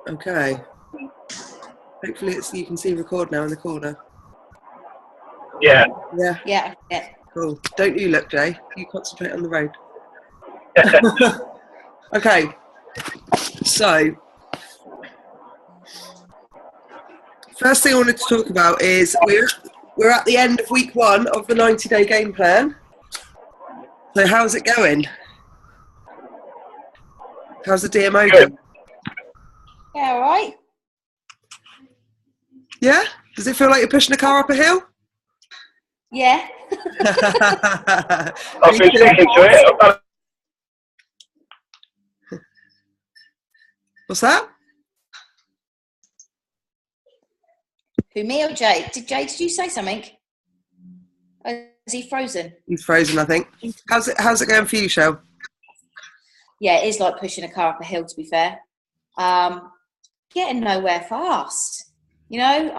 Okay. Hopefully you can see record now in the corner. Yeah. Yeah. Yeah. Yeah. Cool. Don't you look, Jay. You concentrate on the road. Okay. So, first thing I wanted to talk about is we're at the end of week 1 of the 90-day game plan. So how's it going? How's the DMO going? Yeah, all right. Yeah? Does it feel like you're pushing a car up a hill? Yeah. I've been sticking to it. What's that? Who, me or Jay? Did you say something? Oh, is he frozen? He's frozen, I think. How's it going for you, Shell? Yeah, it is like pushing a car up a hill, to be fair. Getting nowhere fast. You know,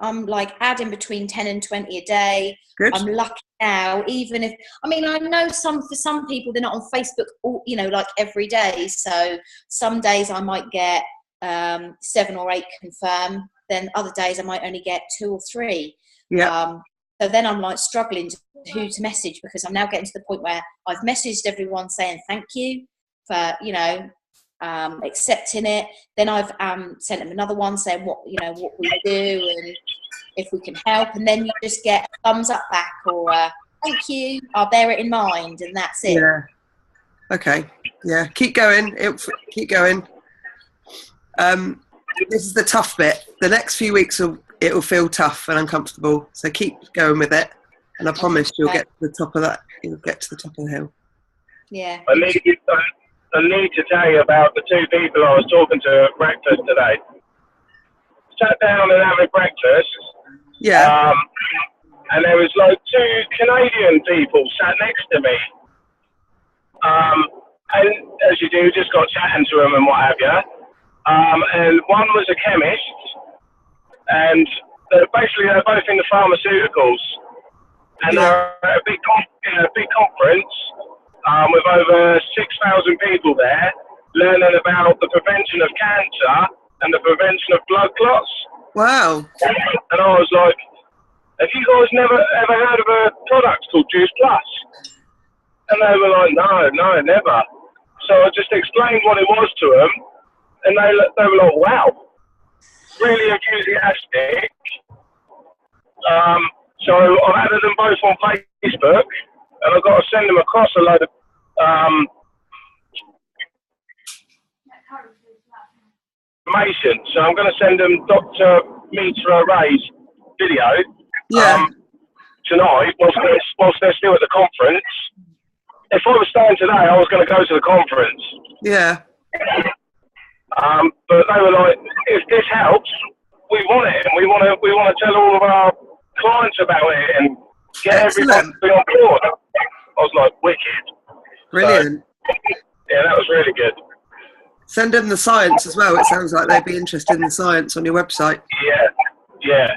I'm like adding between 10 and 20 a day. Good. I'm lucky now, even if, I mean, I know for some people, they're not on Facebook, you know, like every day. So some days I might get 7 or 8 confirm. Then other days I might only get 2 or 3. Yeah. So then I'm like struggling who to message, because I'm now getting to the point where I've messaged everyone saying thank you for, you know, accepting it. Then I've sent them another one saying what we do and if we can help, and then you just get a thumbs up back or thank you, I'll bear it in mind, and that's it. Yeah. Okay. Yeah. Keep going. Keep going. This is the tough bit. The next few weeks it'll feel tough and uncomfortable. So keep going with it, and I promise you'll get to the top of that. You'll get to the top of the hill. Yeah. I need to tell you about the 2 people I was talking to at breakfast today. Sat down and having breakfast. Yeah. And there was like 2 Canadian people sat next to me. And as you do, just got chatting to them and what have you. And one was a chemist, and they're both in the pharmaceuticals. And they're at a big conference with over 6,000 people there, learning about the prevention of cancer and the prevention of blood clots. Wow. And I was like, have you guys never ever heard of a product called Juice Plus? And they were like, no, never. So I just explained what it was to them, and they were like, wow, really enthusiastic. So I've added them both on Facebook, and I've got to send them across a load of information. So I'm going to send them Dr. Mitra Ray's video tonight whilst they're still at the conference. If I was staying today, I was going to go to the conference. Yeah. But they were like, if this helps, we want it, and we want to tell all of our clients about it and get everybody on board. I was like, wicked. Brilliant. So, yeah, that was really good. Send them the science as well. It sounds like they'd be interested in the science on your website. Yeah.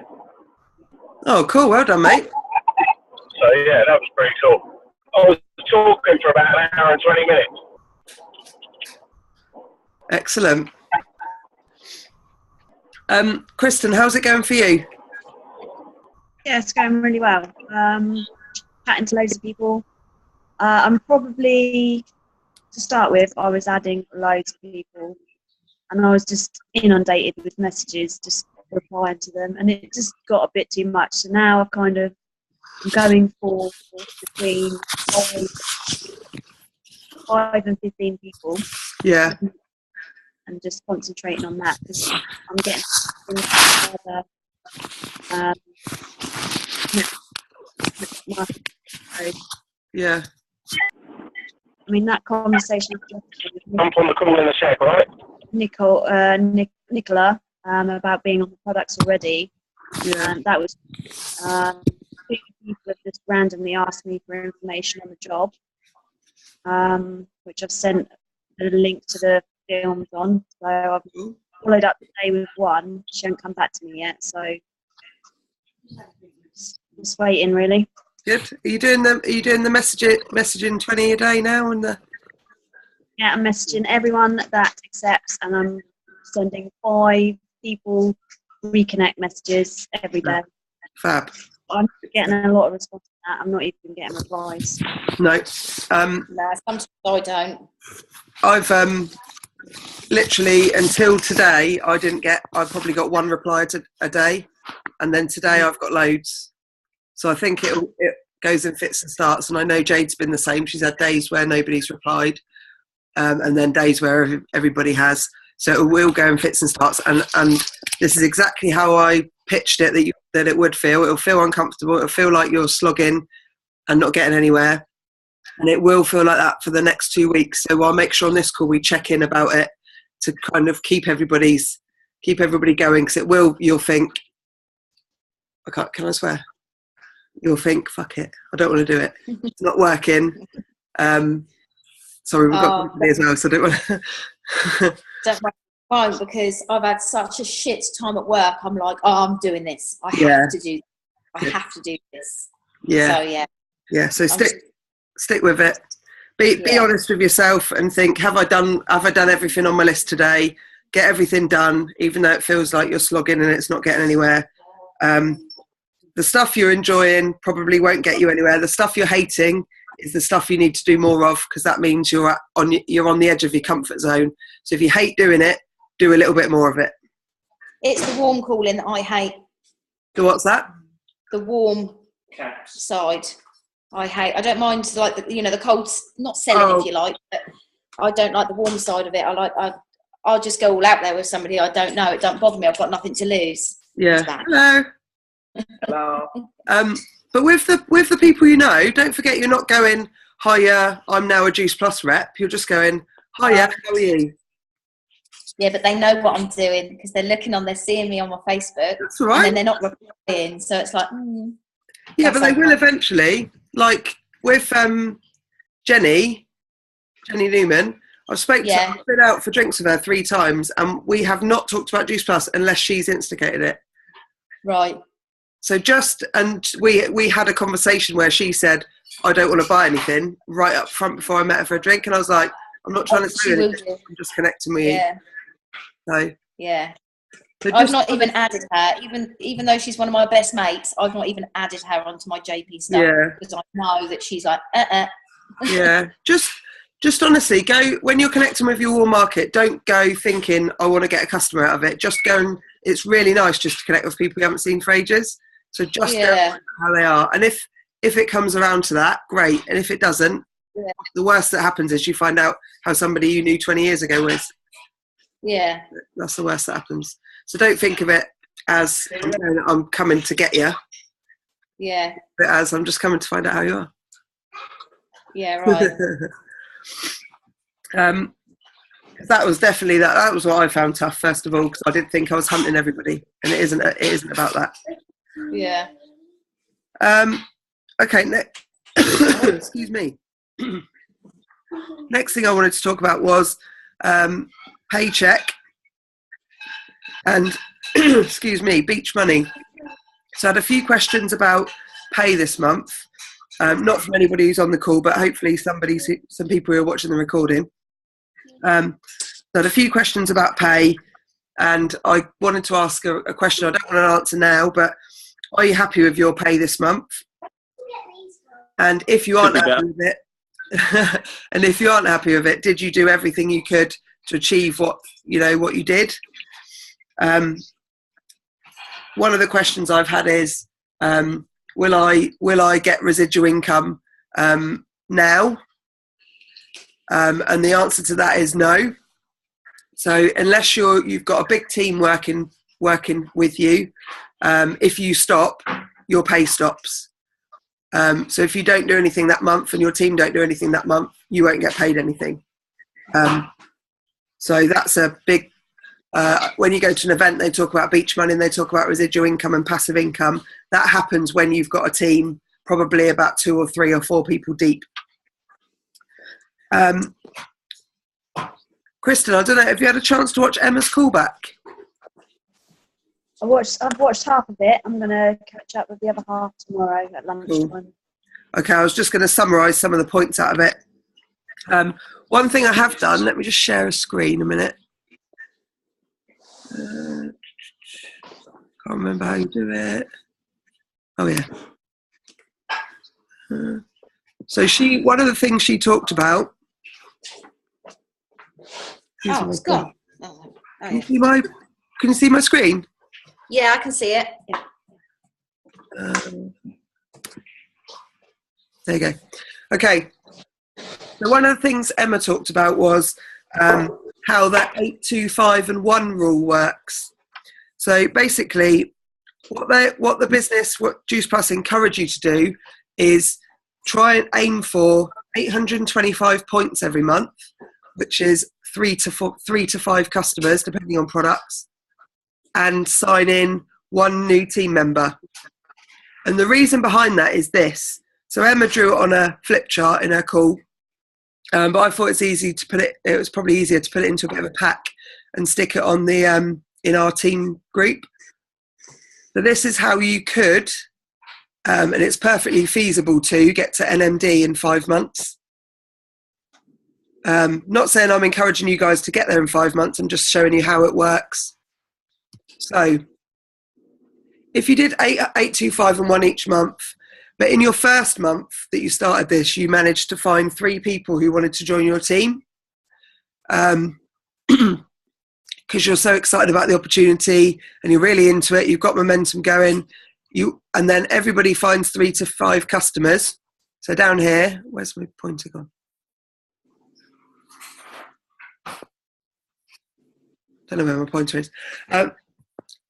Oh, cool. Well done, mate. So, yeah, that was pretty cool. I was talking for about an hour and 20 minutes. Excellent. Kristen, how's it going for you? Yeah, it's going really well. Chatting to loads of people. I'm probably, to start with, I was adding loads of people, and I was just inundated with messages, just replying to them, and it just got a bit too much. So now I'm going for between 5 and 15 people. Yeah. And just concentrating on that, because I'm getting Yeah. I mean, that conversation I'm on the call in the shed, right? Nicola, about being on the products already. Yeah. That was 2 people have just randomly asked me for information on the job, which I've sent a link to the films on. So I've followed up today with one. She hasn't come back to me yet, so just waiting, really. Good. Are you doing the messaging 20 a day now? And yeah, I'm messaging everyone that accepts, and I'm sending 5 people reconnect messages every day. Fab. I'm getting a lot of response to that. I'm not even getting replies. No. No, sometimes I don't. I've literally until today I probably got 1 reply a day, and then today I've got loads. So I think it goes in fits and starts, and I know Jade's been the same. She's had days where nobody's replied, and then days where everybody has. So it will go in fits and starts, and this is exactly how I pitched it, that it would feel. It'll feel uncomfortable. It'll feel like you're slogging and not getting anywhere, and it will feel like that for the next 2 weeks. So I'll make sure on this call we check in about it to kind of keep everybody going, because you'll think, can I swear? You'll think, fuck it, I don't want to do it. It's not working. Sorry, we've got company as well, so I don't want to. Don't worry, fine, because I've had such a shit time at work. I'm like, I'm doing this. I have to do this. Yeah. So yeah. So stick with it. Be honest with yourself and think, have I done everything on my list today? Get everything done, even though it feels like you're slogging and it's not getting anywhere. The stuff you're enjoying probably won't get you anywhere. The stuff you're hating is the stuff you need to do more of, because that means you're on the edge of your comfort zone. So if you hate doing it, do a little bit more of it. It's the warm calling that I hate. What's that? The warm side. I hate. I don't mind like the cold, not selling if you like, but I don't like the warm side of it. I'll just go all out there with somebody I don't know. It don't bother me. I've got nothing to lose. Yeah. Hello. But with the people you know, don't forget you're not going, hiya, I'm now a Juice Plus rep. You're just going, hiya, how are you? Yeah, but they know what I'm doing because they're seeing me on my Facebook. That's all right. And then they're not replying, so it's like, yeah, but they will eventually. Like with Jenny Newman, I've been out for drinks with her 3 times, and we have not talked about Juice Plus unless she's instigated it. Right. So we had a conversation where she said, I don't want to buy anything right up front before I met her for a drink. And I was like, I'm not trying to say anything. I'm just connecting with you. So, yeah. So I've not even added her, even though she's one of my best mates, I've not even added her onto my JP stuff because I know that she's like, Yeah. Just honestly, go when you're connecting with your warm market, don't go thinking, I want to get a customer out of it. Just go and it's really nice just to connect with people you haven't seen for ages. So just go how they are. And if it comes around to that, great. And if it doesn't, the worst that happens is you find out how somebody you knew 20 years ago was. Yeah. That's the worst that happens. So don't think of it as I'm coming to get you. Yeah. But as I'm just coming to find out how you are. Yeah, right. That was definitely that was what I found tough, first of all, because I did think I was hunting everybody, and it isn't about that. Yeah. Okay, excuse me. Next thing I wanted to talk about was paycheck and excuse me, beach money. So I had a few questions about pay this month, not from anybody who's on the call, but hopefully some people who are watching the recording. So I had a few questions about pay, and I wanted to ask a question I don't want to answer now, but are you happy with your pay this month? And if you aren't happy with it, did you do everything you could to achieve what you did? One of the questions I've had is, will I get residual income now? And the answer to that is no. So unless you've got a big team working with you, if you stop, your pay stops. So if you don't do anything that month and your team don't do anything that month, you won't get paid anything. So that's a big, when you go to an event, they talk about beach money and they talk about residual income and passive income. That happens when you've got a team, probably about 2 or 3 or 4 people deep. Kristen, I don't know, have you had a chance to watch Emma's callback? I've watched half of it. I'm going to catch up with the other half tomorrow at lunchtime. Cool. Okay, I was just going to summarise some of the points out of it. One thing I have done, let me just share a screen a minute. Can't remember how you do it. Oh yeah. So one of the things she talked about. Oh, it's gone. Oh, yeah. Can you see my screen? Yeah, I can see it. Yeah. There you go. Okay. So one of the things Emma talked about was how that 8, 2, 5 and 1 rule works. So basically, what Juice Plus encourage you to do is try and aim for 825 points every month, which is 3 to 5 customers, depending on products, and sign in 1 new team member. And the reason behind that is this. So Emma drew it on a flip chart in her call, but I thought it was probably easier to put it into a bit of a pack and stick it on the in our team group. So this is how you could, and it's perfectly feasible to get to NMD in 5 months. Not saying I'm encouraging you guys to get there in 5 months, I'm just showing you how it works. So if you did 8, 2, 5 and 1 each month, but in your first month that you started this, you managed to find 3 people who wanted to join your team, because you're so excited about the opportunity and you're really into it, you've got momentum going, and then everybody finds 3 to 5 customers. So down here, where's my pointer gone? Don't know where my pointer is.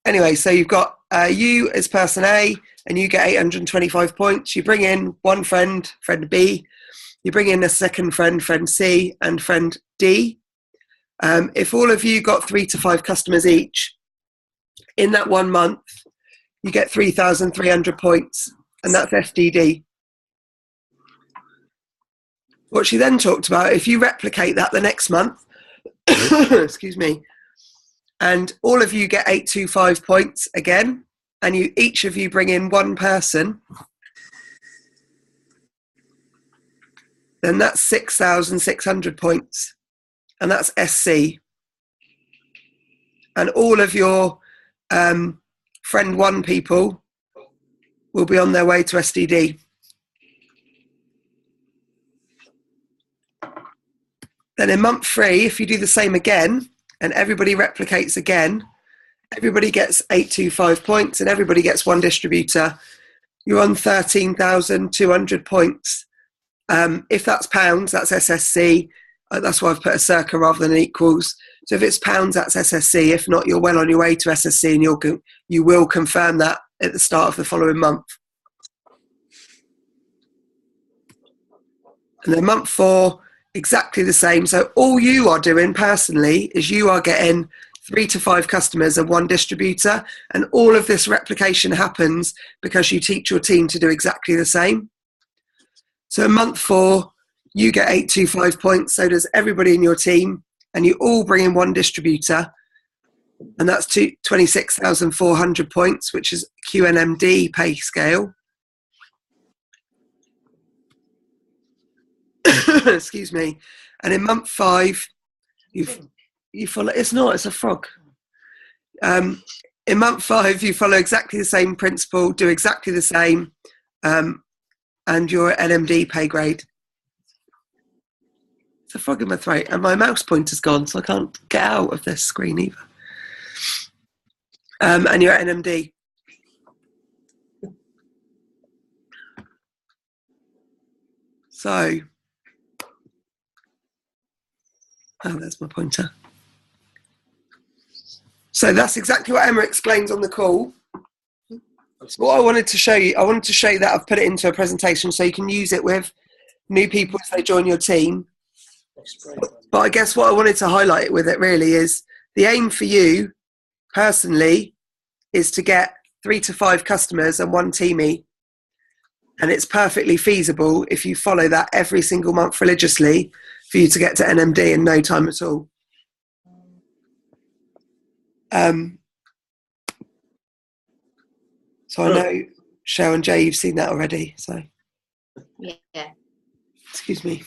Anyway, so you've got you as person A, and you get 825 points. You bring in 1 friend, friend B. You bring in a second friend, friend C, and friend D. If all of you got 3 to 5 customers each, in that 1 month, you get 3,300 points, and that's SDD. What she then talked about, if you replicate that the next month, excuse me, and all of you get 825 points again, and each of you bring in 1 person, then that's 6,600 points, and that's SC. And all of your friend 1 people will be on their way to SDD. Then in month 3, if you do the same again, and everybody replicates again, everybody gets 825 points, and everybody gets 1 distributor, you're on 13,200 points. If that's pounds, that's SSC. That's why I've put a circa rather than equals. So if it's pounds, that's SSC. If not, you're well on your way to SSC, and you will confirm that at the start of the following month. And then month 4, exactly the same. So all you are doing personally is you are getting 3 to 5 customers and 1 distributor, and all of this replication happens because you teach your team to do exactly the same. So in month 4, you get 825 points, so does everybody in your team, and you all bring in 1 distributor, and that's 26,400 points, which is QNMD pay scale. Excuse me. And in month 5, you follow. It's a frog. In month 5, you follow exactly the same principle, do exactly the same, and you're at NMD pay grade. It's a frog in my throat, and my mouse pointer's gone, so I can't get out of this screen either. And you're at NMD. So, there's my pointer. So that's exactly what Emma explains on the call. So what I wanted to show you that I've put it into a presentation so you can use it with new people as they join your team. But I guess what I wanted to highlight with it really is the aim for you personally is to get 3 to 5 customers and 1 teamie. And it's perfectly feasible if you follow that every single month religiously for you to get to NMD in no time at all. So I know, Cheryl and Jay, you've seen that already. So, yeah. Excuse me.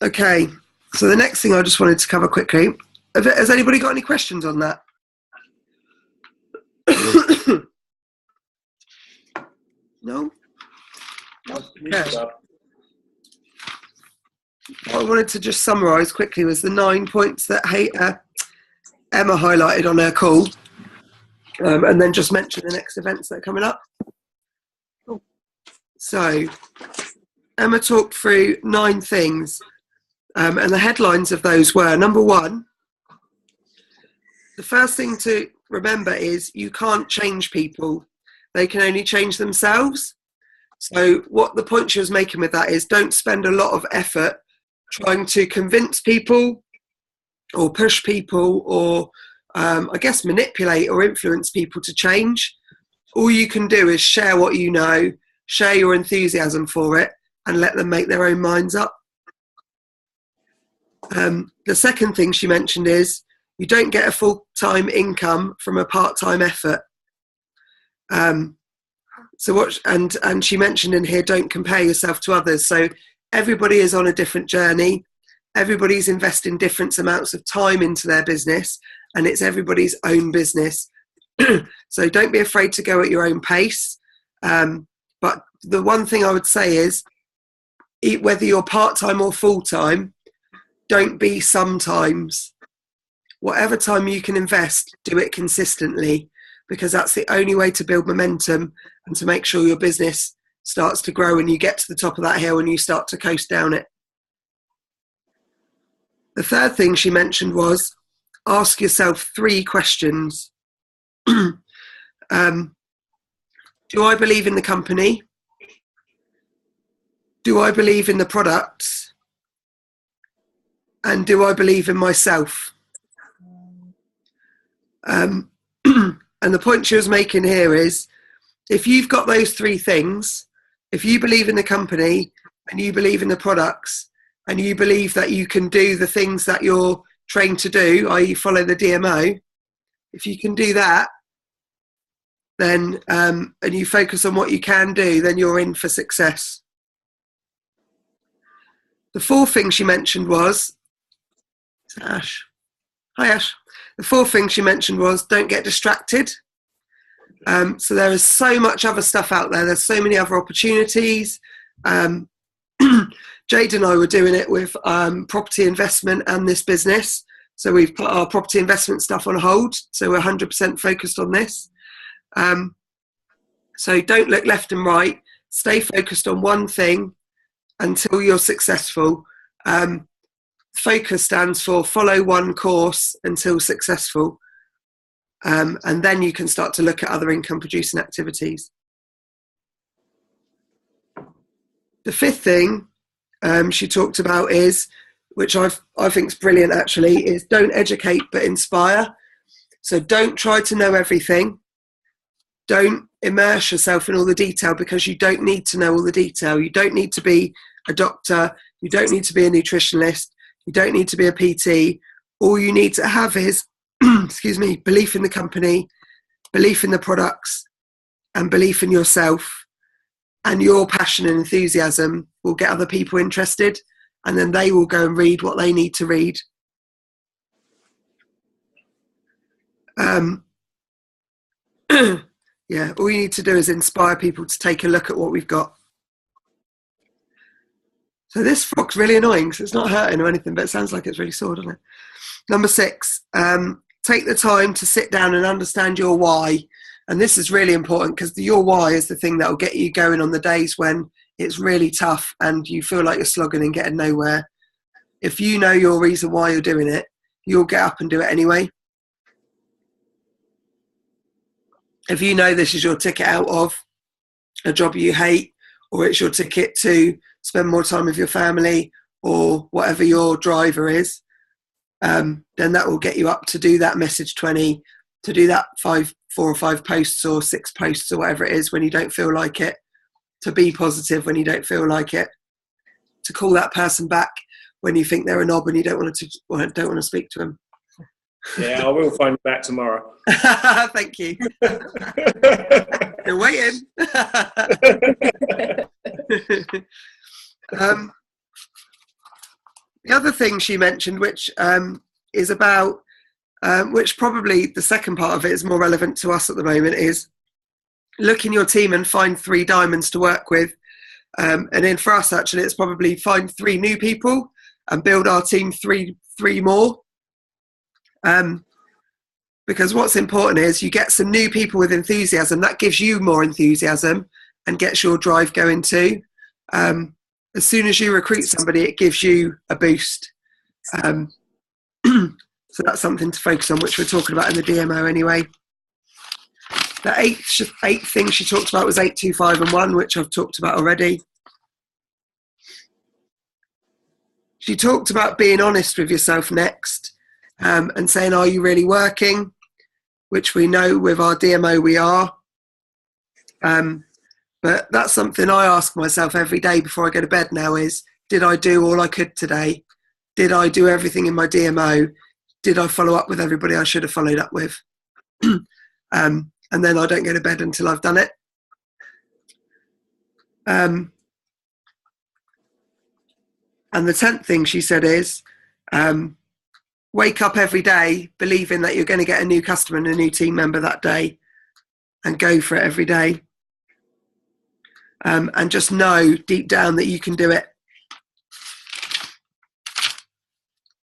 Okay, so the next thing I just wanted to cover quickly Has anybody got any questions on that? No? Okay. What I wanted to just summarise quickly was the 9 points that Emma highlighted on her call, and then just mention the next events that are coming up. Cool. So Emma talked through 9 things, and the headlines of those were, number 1, the first thing to remember is you can't change people. They can only change themselves. So what the point she was making with that is, don't spend a lot of effort trying to convince people or push people or I guess manipulate or influence people to change. All you can do is share what you know, share your enthusiasm for it, and let them make their own minds up. The second thing she mentioned is, you don't get a full-time income from a part-time effort. And she mentioned in here, don't compare yourself to others. So everybody is on a different journey. Everybody's investing different amounts of time into their business, and it's everybody's own business. So don't be afraid to go at your own pace. But the one thing I would say is, whether you're part-time or full-time, don't be sometimes. Whatever time you can invest, do it consistently, because that's the only way to build momentum and to make sure your business starts to grow and you get to the top of that hill and you start to coast down it. The third thing she mentioned was, ask yourself 3 questions. Do I believe in the company? Do I believe in the products? And do I believe in myself? And the point she was making here is, if you've got those 3 things, if you believe in the company and you believe in the products and you believe that you can do the things that you're trained to do, i.e. follow the DMO, if you can do that, then and you focus on what you can do, then you're in for success. The 4th thing she mentioned was, Ash. Hi, Ash. The 4th thing she mentioned was, don't get distracted. So there is so much other stuff out there. There's so many other opportunities. Jade and I were doing it with property investment and this business. So we've put our property investment stuff on hold. So we're 100% focused on this. So don't look left and right. Stay focused on one thing until you're successful. Focus stands for follow one course until successful. And then you can start to look at other income producing activities. The 5th thing she talked about is, which I think is brilliant actually, is don't educate but inspire. So don't try to know everything. Don't immerse yourself in all the detail, because you don't need to know all the detail. You don't need to be a doctor. You don't need to be a nutritionist. You don't need to be a PT. All you need to have is, belief in the company, belief in the products, and belief in yourself. And your passion and enthusiasm will get other people interested, and then they will go and read what they need to read. Yeah, all you need to do is inspire people to take a look at what we've got. So this frog's really annoying because it's not hurting or anything, but it sounds like it's really sore, doesn't it? Number 6, take the time to sit down and understand your why. And this is really important, because your why is the thing that will get you going on the days when it's really tough and you feel like you're slogging and getting nowhere. If you know your reason why you're doing it, you'll get up and do it anyway. If you know this is your ticket out of a job you hate, or it's your ticket to spend more time with your family, or whatever your driver is, then that will get you up to do that message 20, to do that 4 or 5 posts or 6 posts or whatever it is when you don't feel like it, to be positive when you don't feel like it, to call that person back when you think they're a knob and you don't want to speak to them. Yeah, I will phone you back tomorrow. Thank you. You're waiting. The other thing she mentioned, which is about, which probably the second part of it is more relevant to us at the moment, is look in your team and find 3 diamonds to work with. And then for us, actually, it's probably find 3 new people and build our team three more. Because what's important is you get some new people with enthusiasm. That gives you more enthusiasm and gets your drive going too. As soon as you recruit somebody, it gives you a boost. So that's something to focus on, which we're talking about in the DMO anyway. The eighth thing she talked about was 8, 2, 5 and 1, which I've talked about already. She talked about being honest with yourself next, and saying, are you really working? Which we know with our DMO we are. But that's something I ask myself every day before I go to bed now is, did I do all I could today? Did I do everything in my DMO? Did I follow up with everybody I should have followed up with? And then I don't go to bed until I've done it. And the 10th thing she said is, wake up every day believing that you're going to get a new customer and a new team member that day, and go for it every day. And just know deep down that you can do it.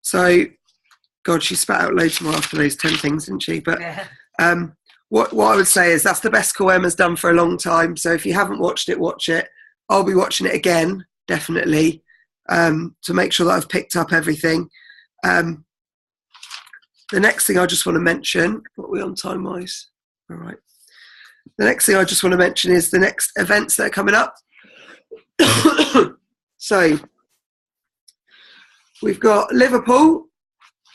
So, God, she spat out loads more after those 10 things, didn't she? But what I would say is that's the best call Emma's done for a long time. So if you haven't watched it, watch it. I'll be watching it again, definitely, to make sure that I've picked up everything. The next thing I just want to mention, what are we on time-wise? All right. The next thing I just want to mention is the next events that are coming up. So we've got Liverpool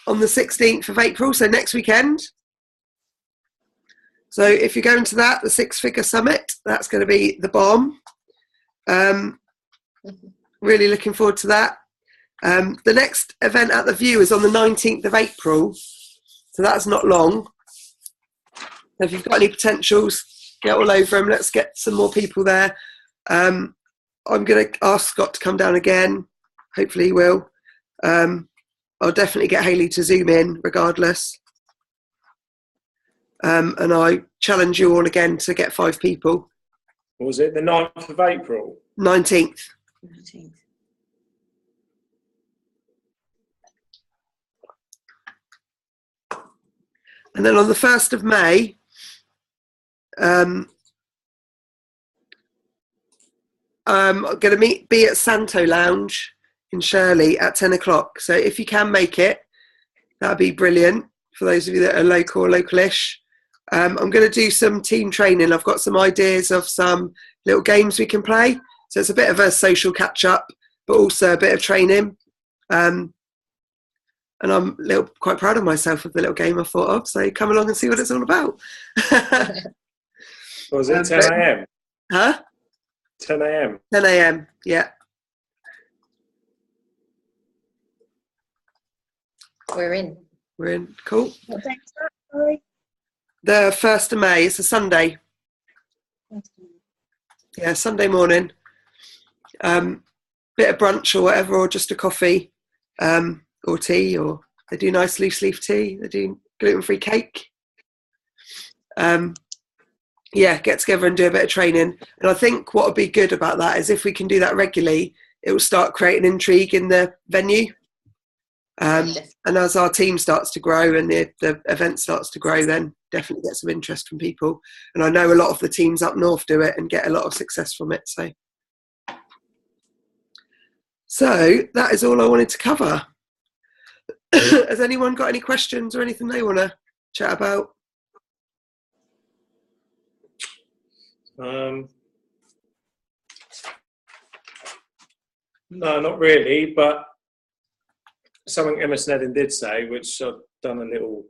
on the 16th of April, so next weekend. So if you're going to that, the Six Figure Summit, that's going to be the bomb. Really looking forward to that. The next event at The View is on the 19th of April, so that's not long. So if you've got any potentials, get all over them. Let's get some more people there. I'm going to ask Scott to come down again. Hopefully he will. I'll definitely get Hayley to Zoom in regardless. And I challenge you all again to get 5 people. What was it, the 9th of April? 19th. 19th. And then on the 1st of May, I'm going to be at Santo Lounge in Shirley at 10 o'clock. So if you can make it, that'd be brilliant for those of you that are local or localish. I'm going to do some team training. I've got some ideas of some little games we can play. So it's a bit of a social catch-up, but also a bit of training. And I'm quite proud of myself of the little game I thought of. So come along and see what it's all about. Was it 10 a.m.? Huh? 10 a.m. 10 a.m. Yeah. We're in. Cool. What day is that? Sorry. The 1st of May. It's a Sunday. Yeah, Sunday morning. Bit of brunch or whatever, or just a coffee, or tea, or they do nice loose leaf tea. They do gluten-free cake. Yeah, get together and do a bit of training. And I think what would be good about that is if we can do that regularly, it will start creating intrigue in the venue. And as our team starts to grow and the event starts to grow, then definitely get some interest from people. And I know a lot of the teams up north do it and get a lot of success from it. So that is all I wanted to cover. Has anyone got any questions or anything they want to chat about? No, not really, but something Emma Sneddon did say, which I've done a little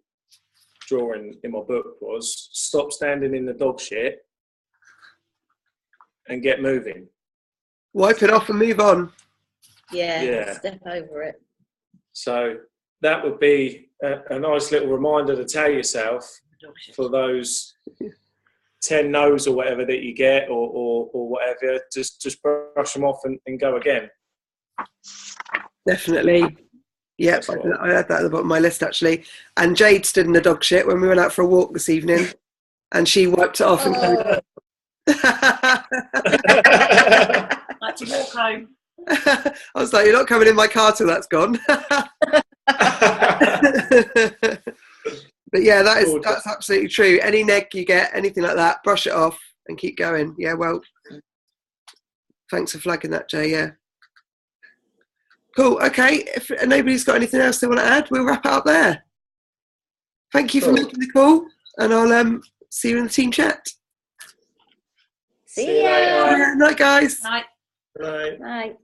drawing in my book, was stop standing in the dog shit and get moving. Wipe it off and move on. Yeah. Step over it. So that would be a nice little reminder to tell yourself for those 10 no's or whatever that you get or whatever, just brush them off and go again. Definitely. Yep, I had that at the bottom of my list actually. And Jade stood in the dog shit when we went out for a walk this evening, and she wiped it off and carried on. Like to walk home. I was like, you're not coming in my car till that's gone. But yeah, that's absolutely true. Any neg you get, anything like that, brush it off and keep going. Yeah, well, thanks for flagging that, Jay. Yeah. Cool. Okay. If nobody's got anything else they want to add, we'll wrap it up there. Thank you for making the call, and I'll see you in the team chat. See ya. Night, guys. Night. Right. Night.